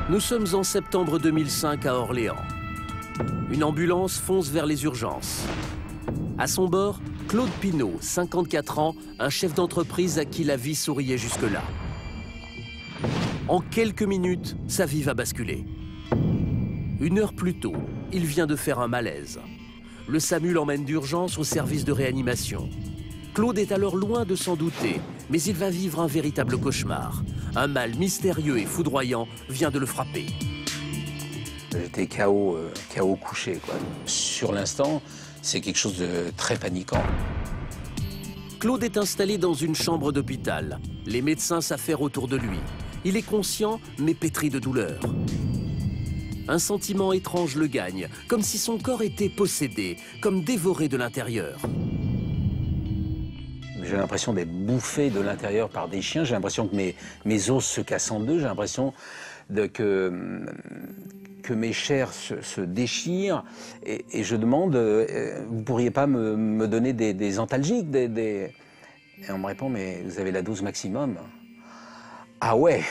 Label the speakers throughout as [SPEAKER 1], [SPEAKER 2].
[SPEAKER 1] Nous sommes en septembre 2005 à Orléans. Une ambulance fonce vers les urgences. À son bord, Claude Pinault, 54 ans, un chef d'entreprise à qui la vie souriait jusque-là. En quelques minutes, sa vie va basculer. Une heure plus tôt, il vient de faire un malaise. Le SAMU l'emmène d'urgence au service de réanimation. Claude est alors loin de s'en douter, mais il va vivre un véritable cauchemar. Un mal mystérieux et foudroyant vient de le frapper.
[SPEAKER 2] J'étais KO couché, quoi. Sur l'instant, c'est quelque chose de très paniquant.
[SPEAKER 1] Claude est installé dans une chambre d'hôpital. Les médecins s'affairent autour de lui. Il est conscient, mais pétri de douleur. Un sentiment étrange le gagne, comme si son corps était possédé, comme dévoré de l'intérieur.
[SPEAKER 2] J'ai l'impression d'être bouffé de l'intérieur par des chiens. J'ai l'impression que mes os se cassent en deux. J'ai l'impression que mes chairs se déchirent. Et je demande, vous ne pourriez pas me donner des antalgiques Et on me répond, mais vous avez la dose maximum. Ah ouais.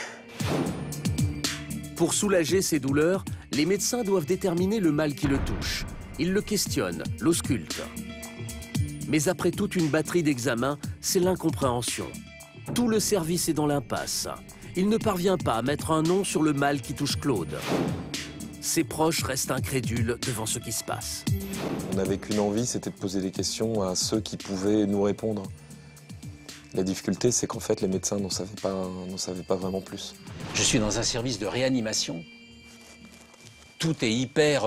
[SPEAKER 1] Pour soulager ses douleurs, les médecins doivent déterminer le mal qui le touche. Ils le questionnent, l'auscultent. Mais après toute une batterie d'examens, c'est l'incompréhension. Tout le service est dans l'impasse. Il ne parvient pas à mettre un nom sur le mal qui touche Claude. Ses proches restent incrédules devant ce qui se passe.
[SPEAKER 3] On n'avait qu'une envie, c'était de poser des questions à ceux qui pouvaient nous répondre. La difficulté, c'est qu'en fait, les médecins n'en savaient pas vraiment plus.
[SPEAKER 2] Je suis dans un service de réanimation. Tout est hyper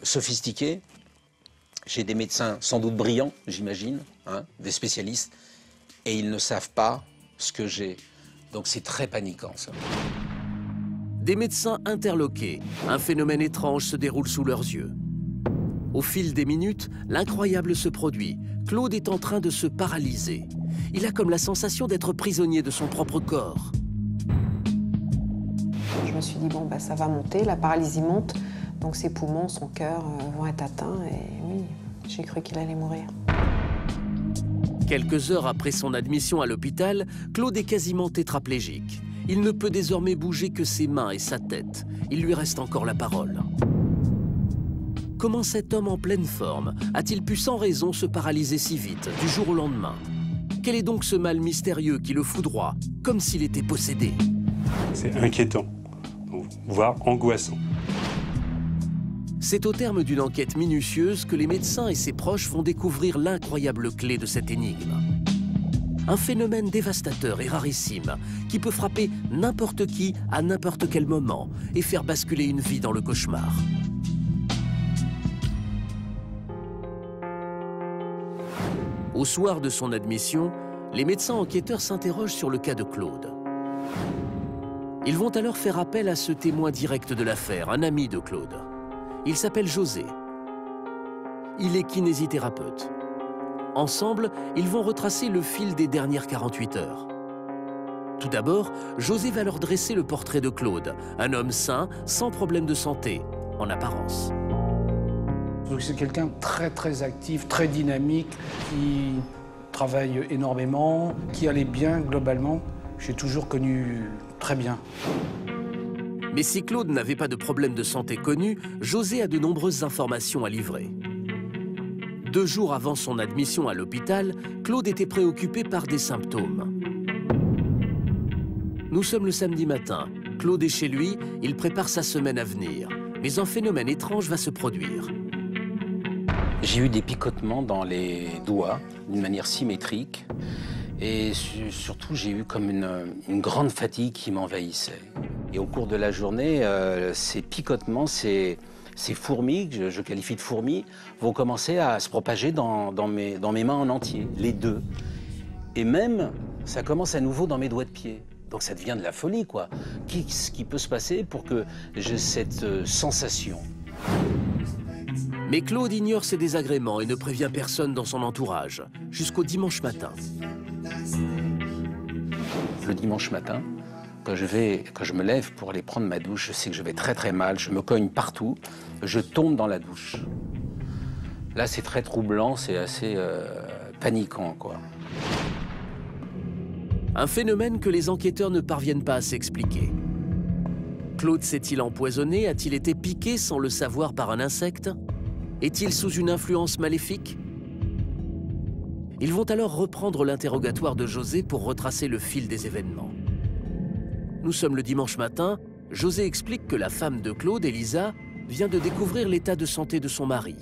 [SPEAKER 2] sophistiqué. J'ai des médecins sans doute brillants, j'imagine, hein, des spécialistes, et ils ne savent pas ce que j'ai. Donc c'est très paniquant, ça.
[SPEAKER 1] Des médecins interloqués, un phénomène étrange se déroule sous leurs yeux. Au fil des minutes, l'incroyable se produit. Claude est en train de se paralyser. Il a comme la sensation d'être prisonnier de son propre corps.
[SPEAKER 4] Je me suis dit, bon, bah, ça va monter, la paralysie monte, donc ses poumons, son cœur vont être atteints, et oui, j'ai cru qu'il allait mourir.
[SPEAKER 1] Quelques heures après son admission à l'hôpital, Claude est quasiment tétraplégique. Il ne peut désormais bouger que ses mains et sa tête. Il lui reste encore la parole. Comment cet homme en pleine forme a-t-il pu sans raison se paralyser si vite, du jour au lendemain? Quel est donc ce mal mystérieux qui le foudroie, comme s'il était possédé?
[SPEAKER 5] C'est inquiétant, voire angoissant.
[SPEAKER 1] C'est au terme d'une enquête minutieuse que les médecins et ses proches vont découvrir l'incroyable clé de cette énigme. Un phénomène dévastateur et rarissime qui peut frapper n'importe qui à n'importe quel moment et faire basculer une vie dans le cauchemar. Au soir de son admission, les médecins enquêteurs s'interrogent sur le cas de Claude. Ils vont alors faire appel à ce témoin direct de l'affaire, un ami de Claude. Il s'appelle José. Il est kinésithérapeute. Ensemble, ils vont retracer le fil des dernières 48 heures. Tout d'abord, José va leur dresser le portrait de Claude, un homme sain, sans problème de santé, en apparence.
[SPEAKER 6] C'est quelqu'un de très actif, très dynamique, qui travaille énormément, qui allait bien globalement. J'ai toujours connu très bien.
[SPEAKER 1] Mais si Claude n'avait pas de problème de santé connu, José a de nombreuses informations à livrer. 2 jours avant son admission à l'hôpital, Claude était préoccupé par des symptômes. Nous sommes le samedi matin. Claude est chez lui, il prépare sa semaine à venir. Mais un phénomène étrange va se produire.
[SPEAKER 2] J'ai eu des picotements dans les doigts, d'une manière symétrique. Et surtout, j'ai eu comme une grande fatigue qui m'envahissait. Et au cours de la journée, ces picotements, ces fourmis, que je qualifie de fourmis, vont commencer à se propager dans mes mains en entier, les deux. Et même, ça commence à nouveau dans mes doigts de pied. Donc ça devient de la folie, quoi. Qu'est-ce qui peut se passer pour que j'ai cette sensation?
[SPEAKER 1] Mais Claude ignore ces désagréments et ne prévient personne dans son entourage, jusqu'au dimanche matin.
[SPEAKER 2] Le dimanche matin, quand je me lève pour aller prendre ma douche, je sais que je vais très mal, je me cogne partout, je tombe dans la douche. Là, c'est très troublant, c'est assez paniquant, quoi.
[SPEAKER 1] Un phénomène que les enquêteurs ne parviennent pas à s'expliquer. Claude s'est-il empoisonné? A-t-il été piqué sans le savoir par un insecte? Est-il sous une influence maléfique? Ils vont alors reprendre l'interrogatoire de José pour retracer le fil des événements. Nous sommes le dimanche matin. José explique que la femme de Claude, Elisa, vient de découvrir l'état de santé de son mari.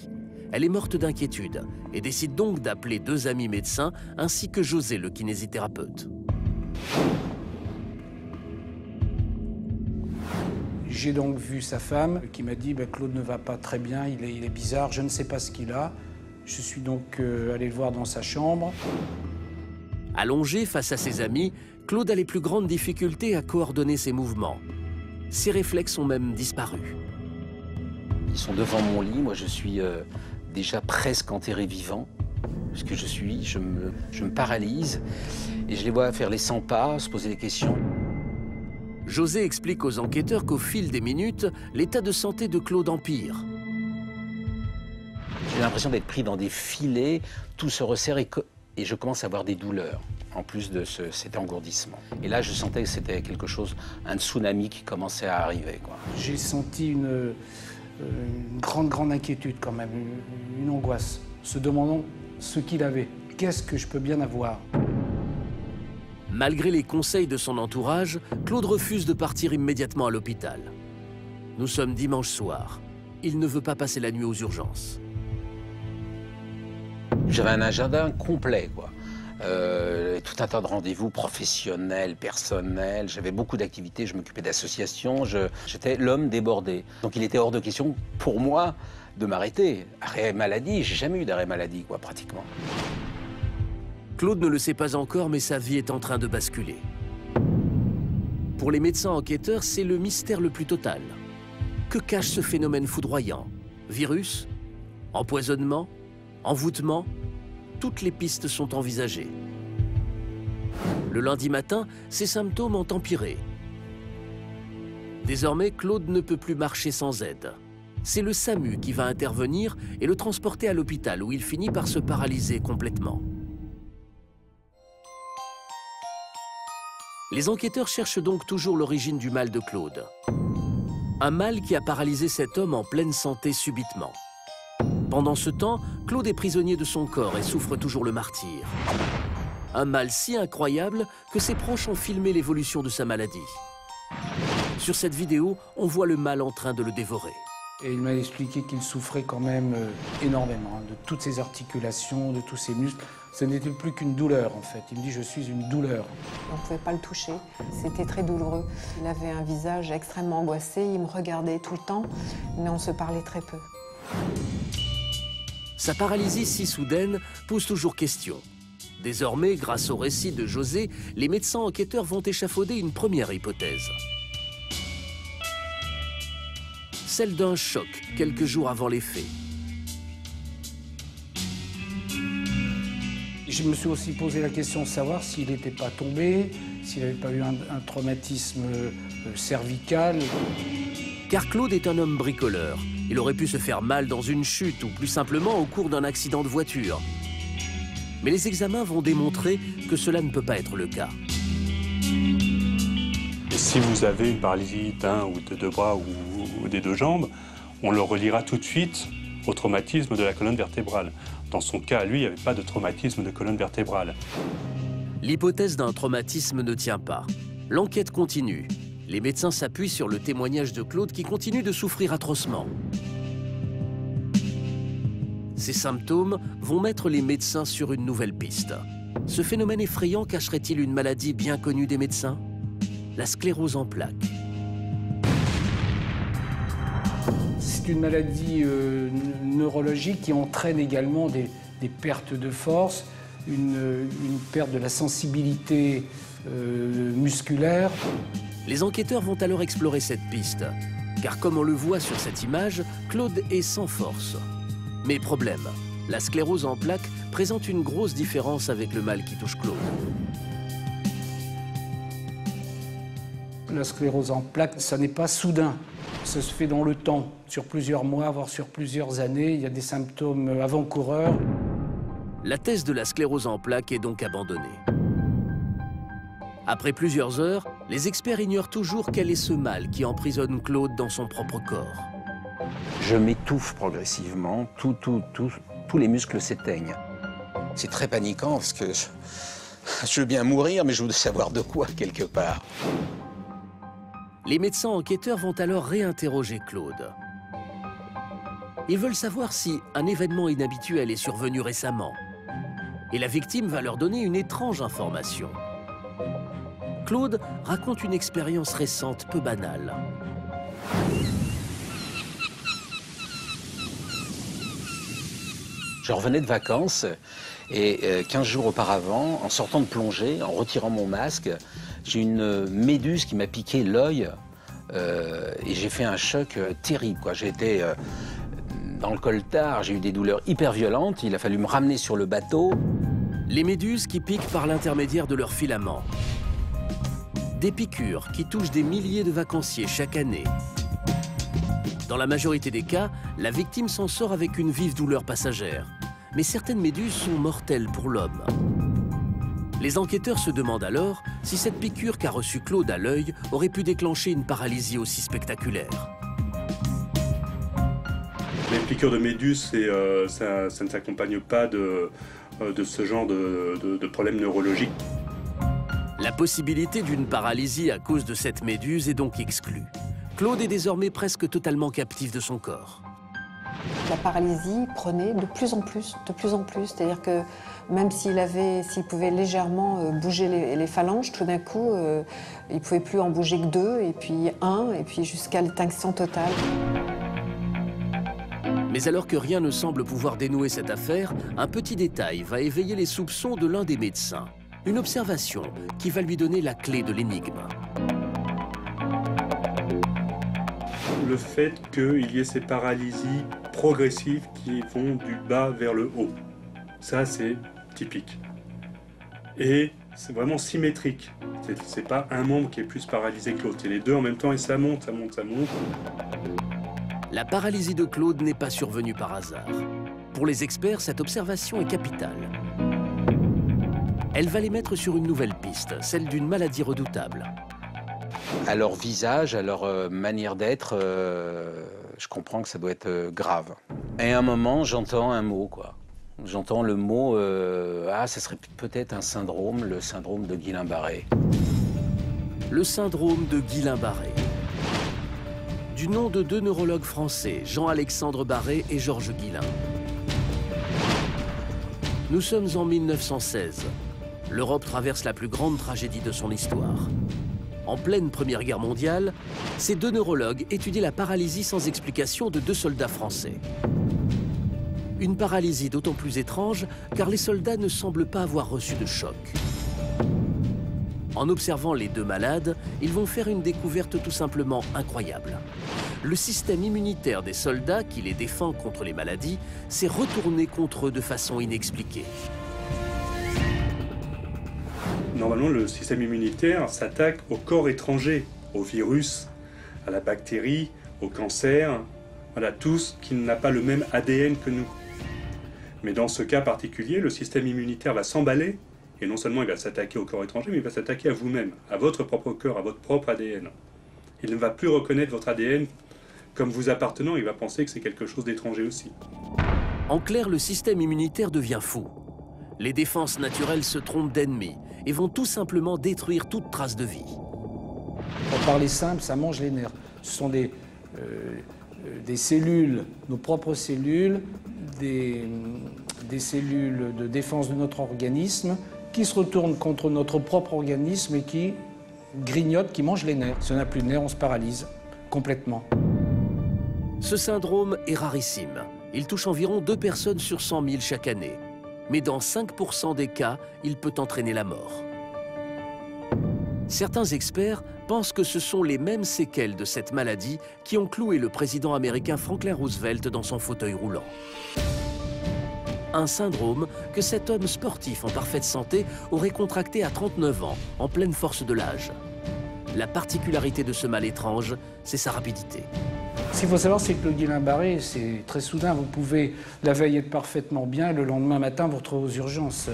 [SPEAKER 1] Elle est morte d'inquiétude et décide donc d'appeler 2 amis médecins ainsi que José, le kinésithérapeute.
[SPEAKER 6] J'ai donc vu sa femme qui m'a dit Claude ne va pas très bien, il est bizarre, je ne sais pas ce qu'il a. Je suis donc allé le voir dans sa chambre.
[SPEAKER 1] Allongé face à ses amis, Claude a les plus grandes difficultés à coordonner ses mouvements. Ses réflexes ont même disparu.
[SPEAKER 2] Ils sont devant mon lit, moi je suis déjà presque enterré vivant. Ce que je suis, je me paralyse et je les vois faire les 100 pas, se poser des questions.
[SPEAKER 1] José explique aux enquêteurs qu'au fil des minutes, l'état de santé de Claude empire.
[SPEAKER 2] J'ai l'impression d'être pris dans des filets, tout se resserre et je commence à avoir des douleurs, en plus de cet engourdissement. Et là, je sentais que c'était quelque chose, un tsunami qui commençait à arriver, quoi.
[SPEAKER 6] J'ai senti une grande inquiétude quand même, une angoisse, se demandant ce qu'il avait. Qu'est-ce que je peux bien avoir?
[SPEAKER 1] Malgré les conseils de son entourage, Claude refuse de partir immédiatement à l'hôpital. Nous sommes dimanche soir. Il ne veut pas passer la nuit aux urgences.
[SPEAKER 2] J'avais un agenda complet, quoi. Tout un tas de rendez-vous professionnels, personnels. J'avais beaucoup d'activités, je m'occupais d'associations. J'étais l'homme débordé. Donc il était hors de question pour moi de m'arrêter. Arrêt maladie, j'ai jamais eu d'arrêt maladie, quoi, pratiquement.
[SPEAKER 1] Claude ne le sait pas encore, mais sa vie est en train de basculer. Pour les médecins enquêteurs, c'est le mystère le plus total. Que cache ce phénomène foudroyant? Virus? Empoisonnement? Envoûtement? Toutes les pistes sont envisagées. Le lundi matin, ses symptômes ont empiré. Désormais, Claude ne peut plus marcher sans aide. C'est le SAMU qui va intervenir et le transporter à l'hôpital où il finit par se paralyser complètement. Les enquêteurs cherchent donc toujours l'origine du mal de Claude. Un mal qui a paralysé cet homme en pleine santé subitement. Pendant ce temps, Claude est prisonnier de son corps et souffre toujours le martyre. Un mal si incroyable que ses proches ont filmé l'évolution de sa maladie. Sur cette vidéo, on voit le mal en train de le dévorer.
[SPEAKER 6] Et il m'a expliqué qu'il souffrait quand même énormément, de toutes ses articulations, de tous ses muscles. Ce n'était plus qu'une douleur, en fait. Il me dit « je suis une douleur ».
[SPEAKER 4] On ne pouvait pas le toucher, c'était très douloureux. Il avait un visage extrêmement angoissé, il me regardait tout le temps, mais on se parlait très peu.
[SPEAKER 1] Sa paralysie si soudaine pose toujours question. Désormais, grâce au récit de José, les médecins enquêteurs vont échafauder une première hypothèse. Celle d'un choc quelques jours avant les faits.
[SPEAKER 6] Je me suis aussi posé la question de savoir s'il n'était pas tombé, s'il n'avait pas eu un traumatisme cervical.
[SPEAKER 1] Car Claude est un homme bricoleur. Il aurait pu se faire mal dans une chute ou plus simplement au cours d'un accident de voiture. Mais les examens vont démontrer que cela ne peut pas être le cas.
[SPEAKER 5] Et si vous avez une paralysie d'un ou de 2 bras ou des 2 jambes, on le reliera tout de suite au traumatisme de la colonne vertébrale. Dans son cas, lui, il n'y avait pas de traumatisme de colonne vertébrale.
[SPEAKER 1] L'hypothèse d'un traumatisme ne tient pas. L'enquête continue. Les médecins s'appuient sur le témoignage de Claude qui continue de souffrir atrocement. Ces symptômes vont mettre les médecins sur une nouvelle piste. Ce phénomène effrayant cacherait-il une maladie bien connue des médecins? La sclérose en plaques.
[SPEAKER 6] C'est une maladie neurologique qui entraîne également des pertes de force, une perte de la sensibilité musculaire.
[SPEAKER 1] Les enquêteurs vont alors explorer cette piste, car comme on le voit sur cette image, Claude est sans force. Mais problème, la sclérose en plaques présente une grosse différence avec le mal qui touche Claude.
[SPEAKER 6] La sclérose en plaques, ça n'est pas soudain. Ça se fait dans le temps, sur plusieurs mois, voire sur plusieurs années. Il y a des symptômes avant-coureurs.
[SPEAKER 1] La thèse de la sclérose en plaques est donc abandonnée. Après plusieurs heures, les experts ignorent toujours quel est ce mal qui emprisonne Claude dans son propre corps.
[SPEAKER 2] Je m'étouffe progressivement, tous les muscles s'éteignent. C'est très paniquant parce que je veux bien mourir, mais je veux savoir de quoi quelque part.
[SPEAKER 1] Les médecins enquêteurs vont alors réinterroger Claude. Ils veulent savoir si un événement inhabituel est survenu récemment. Et la victime va leur donner une étrange information. Claude raconte une expérience récente peu banale.
[SPEAKER 2] Je revenais de vacances et 15 jours auparavant, en sortant de plongée, en retirant mon masque, j'ai une méduse qui m'a piqué l'œil et j'ai fait un choc terrible, quoi. J'ai été dans le coltard, j'ai eu des douleurs hyper violentes, il a fallu me ramener sur le bateau.
[SPEAKER 1] Les méduses qui piquent par l'intermédiaire de leurs filaments. Des piqûres qui touchent des milliers de vacanciers chaque année. Dans la majorité des cas, la victime s'en sort avec une vive douleur passagère. Mais certaines méduses sont mortelles pour l'homme. Les enquêteurs se demandent alors si cette piqûre qu'a reçue Claude à l'œil aurait pu déclencher une paralysie aussi spectaculaire.
[SPEAKER 5] Les piqûres de méduses, ça ne s'accompagne pas de ce genre de problèmes neurologiques.
[SPEAKER 1] La possibilité d'une paralysie à cause de cette méduse est donc exclue. Claude est désormais presque totalement captif de son corps.
[SPEAKER 4] La paralysie prenait de plus en plus. C'est-à-dire que même s'il pouvait légèrement bouger les phalanges, tout d'un coup, il ne pouvait plus en bouger que 2, et puis 1, et puis jusqu'à l'extinction totale.
[SPEAKER 1] Mais alors que rien ne semble pouvoir dénouer cette affaire, un petit détail va éveiller les soupçons de l'un des médecins. Une observation qui va lui donner la clé de l'énigme.
[SPEAKER 5] Le fait qu'il y ait ces paralysies progressives qui vont du bas vers le haut. Ça, c'est typique. Et c'est vraiment symétrique. C'est pas un membre qui est plus paralysé que l'autre. C'est les deux en même temps et ça monte, ça monte, ça monte.
[SPEAKER 1] La paralysie de Claude n'est pas survenue par hasard. Pour les experts, cette observation est capitale. Elle va les mettre sur une nouvelle piste, celle d'une maladie redoutable.
[SPEAKER 2] À leur visage, à leur manière d'être, je comprends que ça doit être grave. Et à un moment, j'entends un mot, quoi. J'entends le mot, ça serait peut-être un syndrome, le syndrome de Guillain-Barré.
[SPEAKER 1] Le syndrome de Guillain-Barré. Du nom de 2 neurologues français, Jean-Alexandre Barré et Georges Guillain. Nous sommes en 1916. L'Europe traverse la plus grande tragédie de son histoire. En pleine Première Guerre mondiale, ces 2 neurologues étudient la paralysie sans explication de 2 soldats français. Une paralysie d'autant plus étrange car les soldats ne semblent pas avoir reçu de choc. En observant les 2 malades, ils vont faire une découverte tout simplement incroyable. Le système immunitaire des soldats qui les défend contre les maladies s'est retourné contre eux de façon inexpliquée.
[SPEAKER 5] Normalement, le système immunitaire s'attaque au corps étranger, au virus, à la bactérie, au cancer, voilà, tout ce qui n'a pas le même ADN que nous. Mais dans ce cas particulier, le système immunitaire va s'emballer, et non seulement il va s'attaquer au corps étranger, mais il va s'attaquer à vous-même, à votre propre corps, à votre propre ADN. Il ne va plus reconnaître votre ADN comme vous appartenant, il va penser que c'est quelque chose d'étranger aussi.
[SPEAKER 1] En clair, le système immunitaire devient fou. Les défenses naturelles se trompent d'ennemis et vont tout simplement détruire toute trace de vie.
[SPEAKER 6] Pour parler simple, ça mange les nerfs. Ce sont des cellules, nos propres cellules, des cellules de défense de notre organisme qui se retournent contre notre propre organisme et qui grignotent, qui mangent les nerfs. Si on n'a plus de nerfs, on se paralyse complètement.
[SPEAKER 1] Ce syndrome est rarissime. Il touche environ 2 personnes sur 100 000 chaque année. Mais dans 5% des cas, il peut entraîner la mort. Certains experts pensent que ce sont les mêmes séquelles de cette maladie qui ont cloué le président américain Franklin Roosevelt dans son fauteuil roulant. Un syndrome que cet homme sportif en parfaite santé aurait contracté à 39 ans, en pleine force de l'âge. La particularité de ce mal étrange, c'est sa rapidité.
[SPEAKER 6] Ce qu'il faut savoir, c'est que le Guillain-Barré, c'est très soudain. Vous pouvez la veille être parfaitement bien et le lendemain matin, vous retrouvez aux urgences.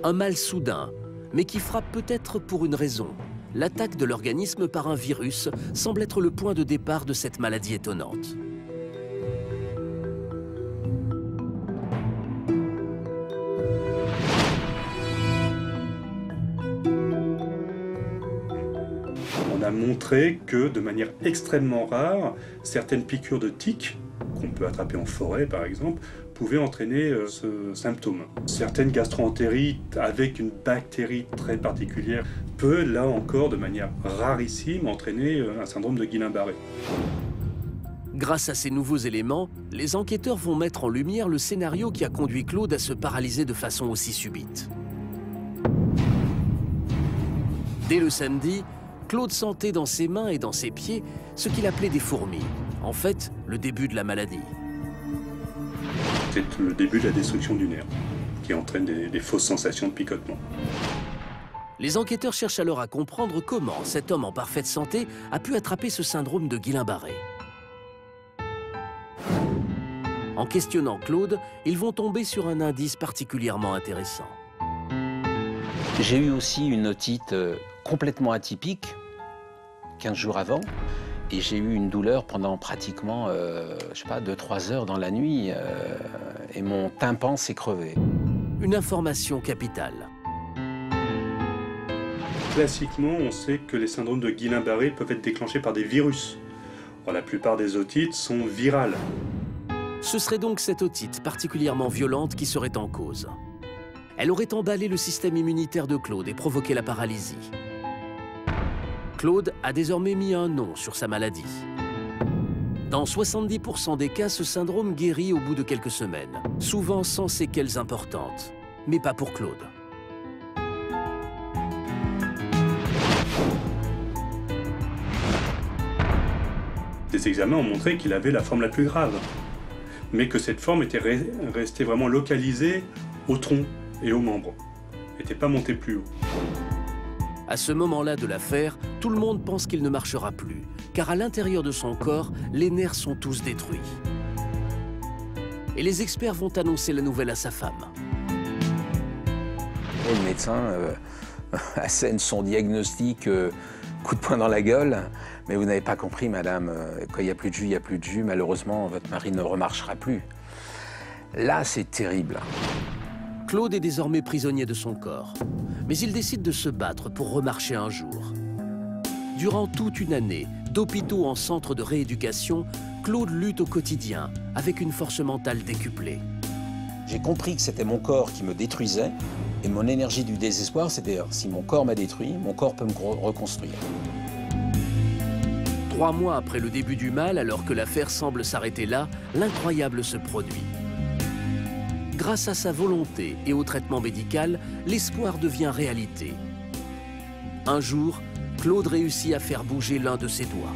[SPEAKER 1] Un mal soudain, mais qui frappe peut-être pour une raison. L'attaque de l'organisme par un virus semble être le point de départ de cette maladie étonnante.
[SPEAKER 5] On a montré que, de manière extrêmement rare, certaines piqûres de tiques, qu'on peut attraper en forêt par exemple, pouvaient entraîner ce symptôme. Certaines gastro-entérites avec une bactérie très particulière peut, là encore, de manière rarissime, entraîner un syndrome de Guillain-Barré.
[SPEAKER 1] Grâce à ces nouveaux éléments, les enquêteurs vont mettre en lumière le scénario qui a conduit Claude à se paralyser de façon aussi subite. Dès le samedi, Claude sentait dans ses mains et dans ses pieds ce qu'il appelait des fourmis. En fait, le début de la maladie.
[SPEAKER 5] C'est le début de la destruction du nerf, qui entraîne des fausses sensations de picotement.
[SPEAKER 1] Les enquêteurs cherchent alors à comprendre comment cet homme en parfaite santé a pu attraper ce syndrome de Guillain-Barré. En questionnant Claude, ils vont tomber sur un indice particulièrement intéressant.
[SPEAKER 2] J'ai eu aussi une otite complètement atypique, 15 jours avant, et j'ai eu une douleur pendant pratiquement, je sais pas, 2-3 heures dans la nuit, et mon tympan s'est crevé.
[SPEAKER 1] Une information capitale.
[SPEAKER 5] Classiquement, on sait que les syndromes de Guillain-Barré peuvent être déclenchés par des virus. Or, la plupart des otites sont virales.
[SPEAKER 1] Ce serait donc cette otite particulièrement violente qui serait en cause. Elle aurait emballé le système immunitaire de Claude et provoqué la paralysie. Claude a désormais mis un nom sur sa maladie. Dans 70% des cas, ce syndrome guérit au bout de quelques semaines, souvent sans séquelles importantes. Mais pas pour Claude.
[SPEAKER 5] Des examens ont montré qu'il avait la forme la plus grave, mais que cette forme était restée vraiment localisée au tronc et aux membres, n'était pas montée plus haut.
[SPEAKER 1] À ce moment-là de l'affaire, tout le monde pense qu'il ne marchera plus, car à l'intérieur de son corps, les nerfs sont tous détruits. Et les experts vont annoncer la nouvelle à sa femme.
[SPEAKER 2] Et le médecin assène son diagnostic coup de poing dans la gueule. Mais vous n'avez pas compris, madame, quand il n'y a plus de jus, il n'y a plus de jus. Malheureusement, votre mari ne remarchera plus. Là, c'est terrible.
[SPEAKER 1] Claude est désormais prisonnier de son corps. Mais il décide de se battre pour remarcher un jour. Durant toute une année, d'hôpitaux en centre de rééducation, Claude lutte au quotidien, avec une force mentale décuplée.
[SPEAKER 2] J'ai compris que c'était mon corps qui me détruisait, et mon énergie du désespoir, c'était si mon corps m'a détruit, mon corps peut me reconstruire.
[SPEAKER 1] 3 mois après le début du mal, alors que l'affaire semble s'arrêter là, l'incroyable se produit. Grâce à sa volonté et au traitement médical, l'espoir devient réalité. Un jour, Claude réussit à faire bouger l'un de ses doigts.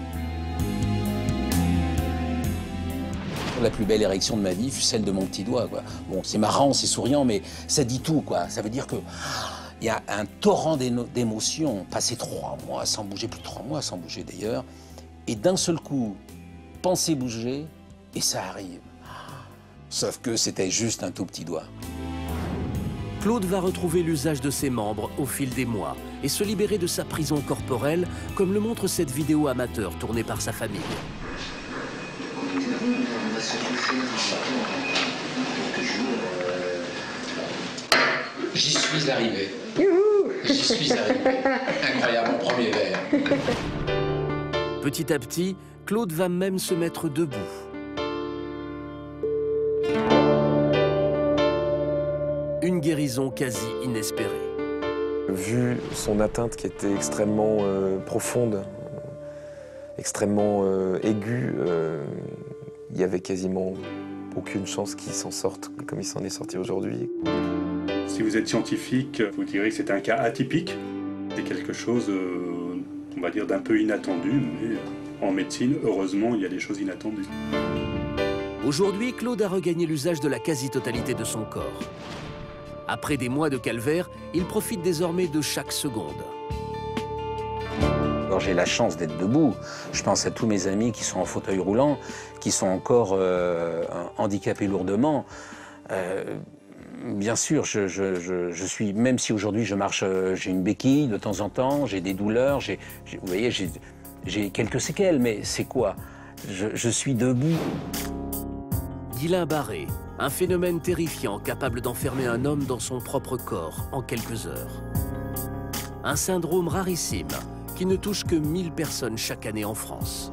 [SPEAKER 2] La plus belle érection de ma vie fut celle de mon petit doigt, quoi. Bon, c'est marrant, c'est souriant, mais ça dit tout, quoi. Ça veut dire que il y a un torrent d'émotions. Passer 3 mois sans bouger, plus de 3 mois sans bouger d'ailleurs, et d'un seul coup, penser bouger, et ça arrive. Sauf que c'était juste un tout petit doigt.
[SPEAKER 1] Claude va retrouver l'usage de ses membres au fil des mois et se libérer de sa prison corporelle, comme le montre cette vidéo amateur tournée par sa famille.
[SPEAKER 2] J'y suis arrivé. J'y suis arrivé. Incroyable, mon premier verre.
[SPEAKER 1] Petit à petit, Claude va même se mettre debout. Une guérison quasi inespérée.
[SPEAKER 3] Vu son atteinte qui était extrêmement profonde, extrêmement aiguë, il y avait quasiment aucune chance qu'il s'en sorte comme il s'en est sorti aujourd'hui.
[SPEAKER 5] Si vous êtes scientifique, vous direz que c'est un cas atypique. C'est quelque chose, on va dire, d'un peu inattendu, mais en médecine, heureusement, il y a des choses inattendues.
[SPEAKER 1] Aujourd'hui, Claude a regagné l'usage de la quasi-totalité de son corps. Après des mois de calvaire, il profite désormais de chaque seconde.
[SPEAKER 2] Alors j'ai la chance d'être debout. Je pense à tous mes amis qui sont en fauteuil roulant, qui sont encore handicapés lourdement. Bien sûr, je suis, même si aujourd'hui je marche, j'ai une béquille de temps en temps, j'ai des douleurs, vous voyez, j'ai quelques séquelles, mais c'est quoi? Je suis debout.
[SPEAKER 1] Guillain Barré, un phénomène terrifiant capable d'enfermer un homme dans son propre corps en quelques heures. Un syndrome rarissime qui ne touche que 1000 personnes chaque année en France.